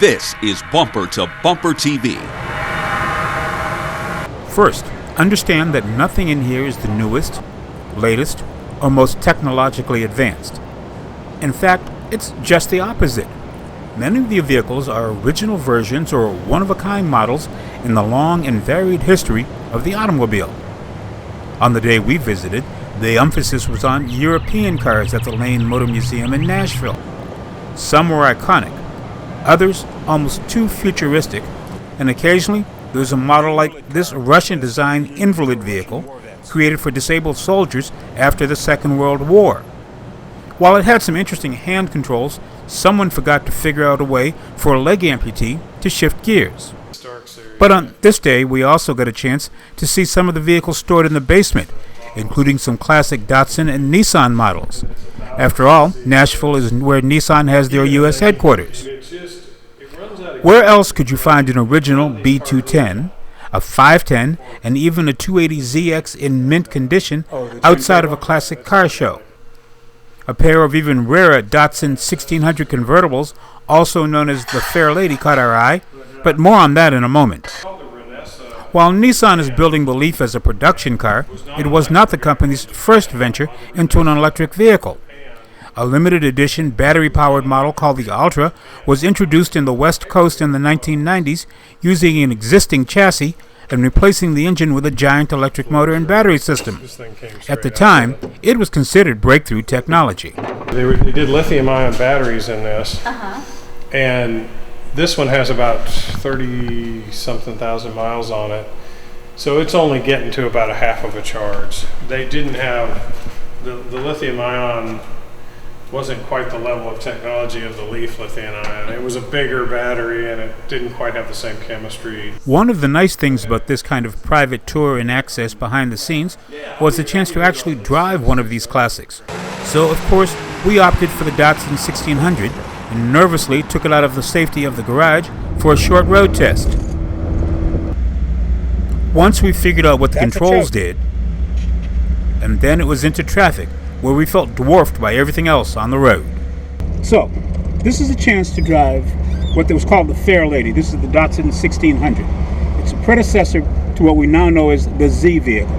This is Bumper to Bumper TV. First, understand that nothing in here is the newest, latest, or most technologically advanced. In fact, it's just the opposite. Many of the vehicles are original versions or one-of-a-kind models in the long and varied history of the automobile. On the day we visited, the emphasis was on European cars at the Lane Motor Museum in Nashville. Some were iconic, others almost too futuristic, and occasionally there was a model like this Russian-designed invalid vehicle created for disabled soldiers after the Second World War. While it had some interesting hand controls, someone forgot to figure out a way for a leg amputee to shift gears. But on this day, we also got a chance to see some of the vehicles stored in the basement, including some classic Datsun and Nissan models. After all, Nashville is where Nissan has their U.S. headquarters. Where else could you find an original B210, a 510, and even a 280ZX in mint condition outside of a classic car show? A pair of even rarer Datsun 1600 convertibles, also known as the Fair Lady, caught our eye, but more on that in a moment. While Nissan is building the Leaf as a production car, it was not the company's first venture into an electric vehicle. A limited edition battery-powered model called the Ultra was introduced in the West Coast in the 1990s using an existing chassis and replacing the engine with a giant electric motor and battery system. At the time, it was considered breakthrough technology. They did lithium-ion batteries in this, and this one has about 30-something thousand miles on it, so it's only getting to about a half of a charge. They didn't have, the lithium-ion wasn't quite the level of technology of the Leaf lithium-ion. It was a bigger battery and it didn't quite have the same chemistry. One of the nice things about this kind of private tour and access behind the scenes was the chance to actually drive one of these classics. So, of course, we opted for the Datsun 1600 and nervously took it out of the safety of the garage for a short road test. Once we figured out what the controls did, and then it was into traffic, where we felt dwarfed by everything else on the road. So, this is a chance to drive what was called the Fair Lady. This is the Datsun 1600. It's a predecessor to what we now know as the Z vehicle.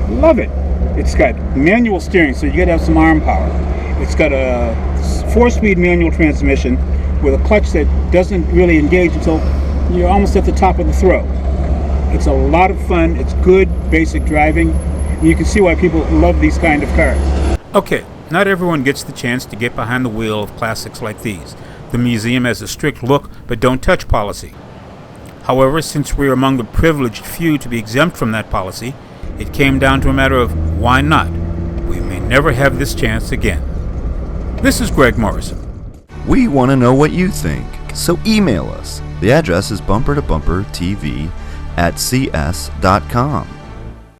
Love it. It's got manual steering, so you gotta have some arm power. It's got a 4-speed manual transmission with a clutch that doesn't really engage until you're almost at the top of the throw. It's a lot of fun. It's good basic driving. And you can see why people love these kind of cars. Okay, not everyone gets the chance to get behind the wheel of classics like these. The museum has a strict look but don't touch policy. However, since we're among the privileged few to be exempt from that policy, it came down to a matter of why not? We may never have this chance again. This is Greg Morrison. We want to know what you think, so email us. The address is bumpertobumpertv@cs.com.